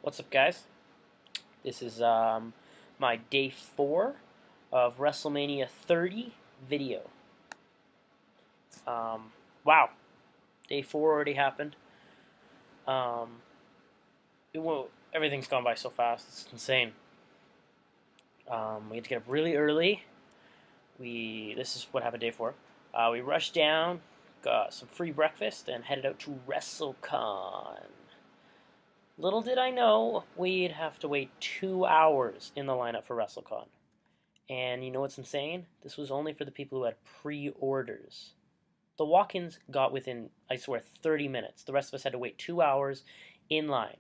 What's up, guys? This is my day 4 of Wrestlemania 30 video. Wow, day 4 already happened. Um, everything's gone by so fast. It's insane. We had to get up really early. This is what happened day 4. We rushed down, got some free breakfast, and headed out to Wrestlecon. Little did I know we'd have to wait 2 hours in the lineup for Wrestlecon. And you know what's insane? This was only for the people who had pre-orders. The walk-ins got within, I swear, 30 minutes. The rest of us had to wait 2 hours in line.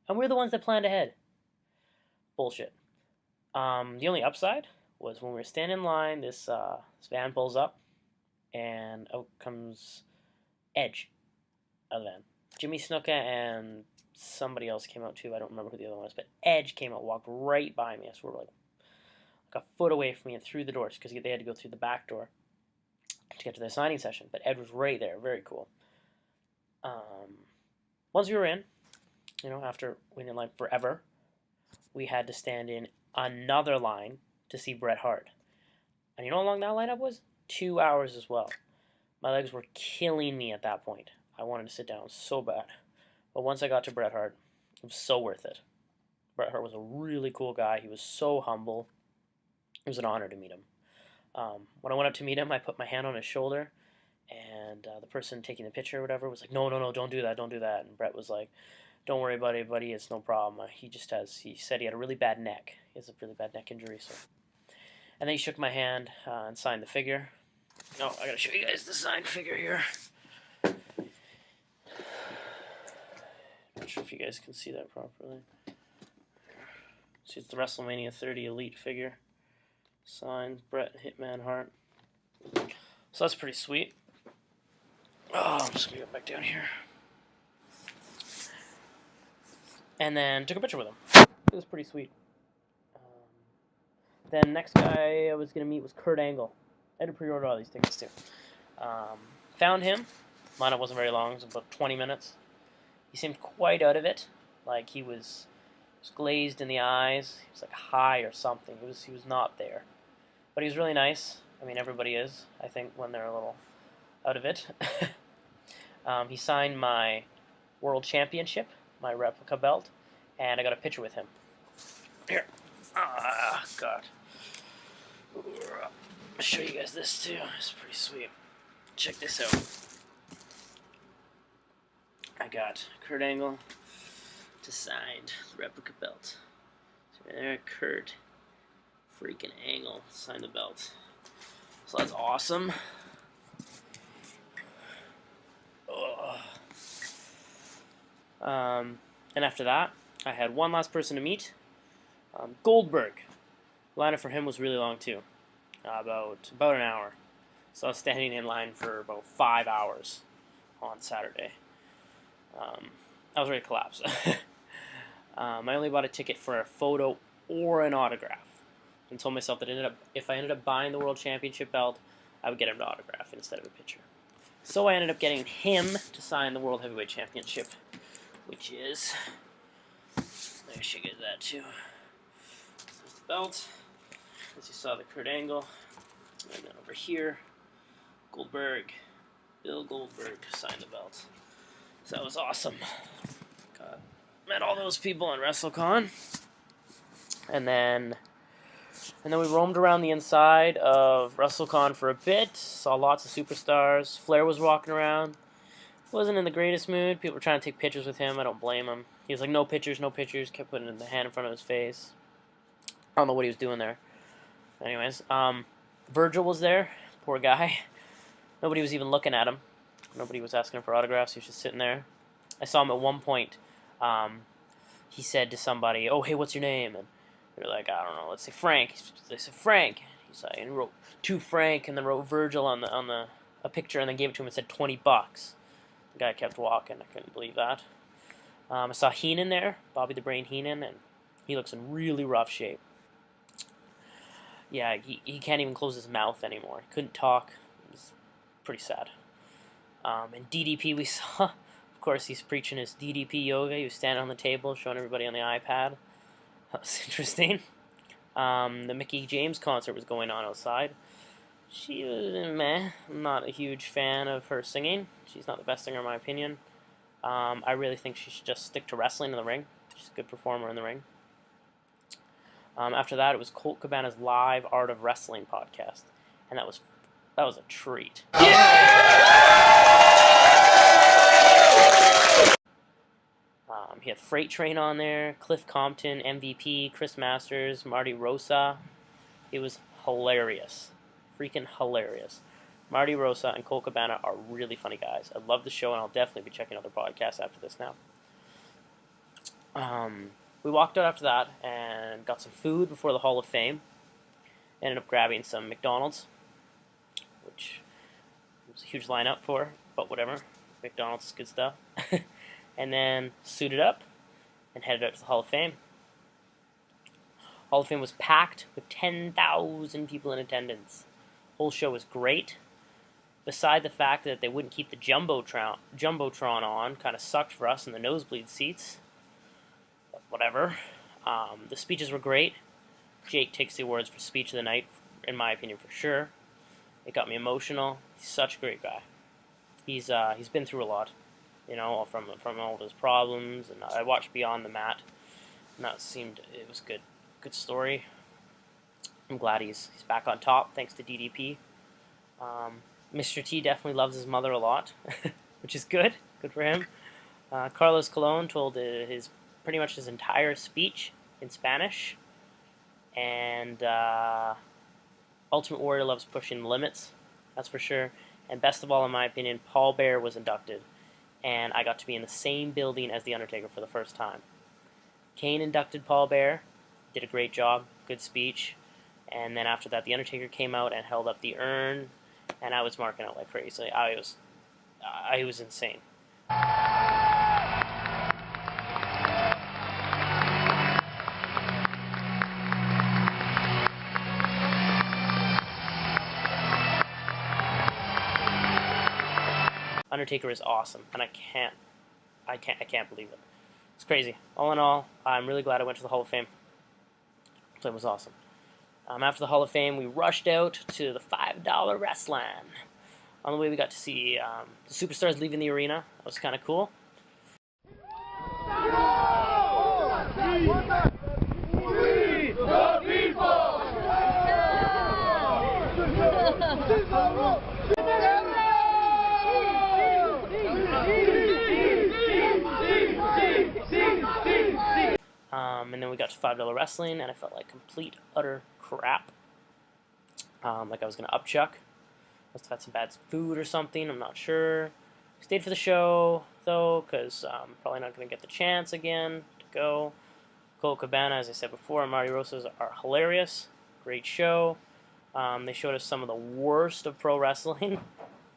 And we're the ones that planned ahead. Bullshit. The only upside was when we were standing in line, this van pulls up, and out comes Edge out of the van. Jimmy Snuka and somebody else came out too. I don't remember who the other one was, but Edge came out, walked right by me. So we were like a foot away from me and through the doors because they had to go through the back door to get to the signing session. But Ed was right there. Very cool. Once we were in, after waiting in line forever, we had to stand in another line to see Bret Hart. And you know how long that lineup was? 2 hours as well. My legs were killing me at that point. I wanted to sit down so bad. But once I got to Bret Hart, it was so worth it. Bret Hart was a really cool guy. He was so humble. It was an honor to meet him. When I went up to meet him, I put my hand on his shoulder, and the person taking the picture or whatever was like, no, don't do that, don't do that. And Bret was like, don't worry, buddy, it's no problem. He said he had a really bad neck. He has a really bad neck injury, so. And then he shook my hand and signed the figure. Oh, I gotta show you guys the signed figure here. Not sure if you guys can see that properly. See, it's the WrestleMania 30 Elite figure. Signed, Bret Hitman Hart. So that's pretty sweet. Oh, I'm just gonna go back down here. And then took a picture with him. It was pretty sweet. Then next guy I was gonna meet was Kurt Angle. I had to pre-order all these tickets too. Found him. Lineup wasn't very long. It was about 20 minutes. He seemed quite out of it. Like he was glazed in the eyes. He was like high or something. He was not there. But he was really nice. I mean, everybody is, I think, when they're a little out of it. He signed my World Championship, my replica belt, and I got a picture with him. Here. Ah, God. I'll show you guys this, too. It's pretty sweet. Check this out. I got Kurt Angle to sign the replica belt. So there, Kurt freaking Angle signed the belt. So that's awesome. And after that, I had one last person to meet. Goldberg. The lineup for him was really long too, about an hour. So I was standing in line for about 5 hours on Saturday. I was ready to collapse. I only bought a ticket for a photo or an autograph, and told myself that if I ended up buying the World Championship belt, I would get him to autograph instead of a picture. So I ended up getting him to sign the World Heavyweight Championship, which is, I should get that too. There's the belt. As you saw, the Kurt Angle, and then over here, Bill Goldberg signed the belt. So that was awesome. Met all those people on Wrestlecon, and then we roamed around the inside of Wrestlecon for a bit. Saw lots of superstars. Flair was walking around. Wasn't in the greatest mood. People were trying to take pictures with him. I don't blame him. He was like, no pictures, no pictures. Kept putting the hand in front of his face. I don't know what he was doing there. Anyways, Virgil was there. Poor guy. Nobody was even looking at him. Nobody was asking him for autographs. He was just sitting there. I saw him at one point. He said to somebody, "Oh, hey, what's your name?" And they're like, "I don't know. Let's say Frank." They said Frank. He's like, and he wrote to Frank, and then wrote Virgil on a picture, and then gave it to him and said $20. The guy kept walking. I couldn't believe that. I saw Heenan there, Bobby the Brain Heenan, and he looks in really rough shape. Yeah, he can't even close his mouth anymore. He couldn't talk. It was pretty sad. And DDP we saw, of Of course, he's preaching his DDP yoga. He was standing on the table, showing everybody on the iPad. That was interesting. The Mickey James concert was going on outside. She was meh. I'm not a huge fan of her singing. She's not the best singer in my opinion. I really think she should just stick to wrestling in the ring. She's a good performer in the ring. After that, it was Colt Cabana's Live Art of Wrestling podcast, and that was a treat. He had Freight Train on there, Cliff Compton, MVP, Chris Masters, Marty Rosa. It was hilarious. Freaking hilarious. Marty Rosa and Colt Cabana are really funny guys. I love the show, and I'll definitely be checking other podcasts after this now. We walked out after that and got some food before the Hall of Fame. Ended up grabbing some McDonald's, which was a huge lineup for, but whatever. McDonald's is good stuff. And then suited up and headed out to the Hall of Fame. Hall of Fame was packed with 10,000 people in attendance. Whole show was great. Beside the fact that they wouldn't keep the Jumbotron on, kind of sucked for us in the nosebleed seats. But whatever. The speeches were great. Jake takes the awards for speech of the night, in my opinion, for sure. It got me emotional. He's such a great guy. He's been through a lot, you know, from all of his problems. And I watched Beyond the Mat, and it was good. Good story. I'm glad he's back on top, thanks to DDP. Mr. T definitely loves his mother a lot, which is good. Good for him. Carlos Colon told pretty much his entire speech in Spanish. And Ultimate Warrior loves pushing limits, that's for sure. And best of all, in my opinion, Paul Bearer was inducted. And I got to be in the same building as The Undertaker for the first time. Kane inducted Paul Bearer. Did a great job. Good speech. And then after that, The Undertaker came out and held up the urn. And I was marking out like crazy. I was insane. Undertaker is awesome, and I can't believe it. It's crazy. All in all, I'm really glad I went to the Hall of Fame. It was awesome. After the Hall of Fame, we rushed out to the $5 Wrestlecon. On the way, we got to see the superstars leaving the arena. That was kind of cool. We the people! And then we got to $5 Wrestling, and I felt like complete, utter crap. Like I was going to upchuck. Must have had some bad food or something, I'm not sure. Stayed for the show, though, because I'm probably not going to get the chance again to go. Colt Cabana, as I said before, and Marty Rosas are hilarious. Great show. They showed us some of the worst of pro wrestling.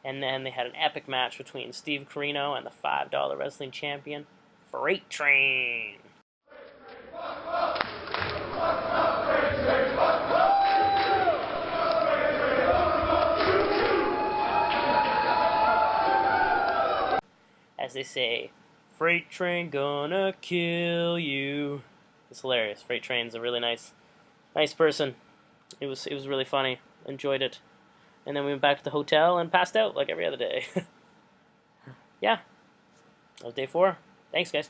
And then they had an epic match between Steve Corino and the $5 Wrestling champion, Freight Train. As they say, Freight Train gonna kill you. It's hilarious. Freight Train's a really nice person. It was really funny. Enjoyed it. And then we went back to the hotel and passed out like every other day. Yeah. That was day 4. Thanks, guys.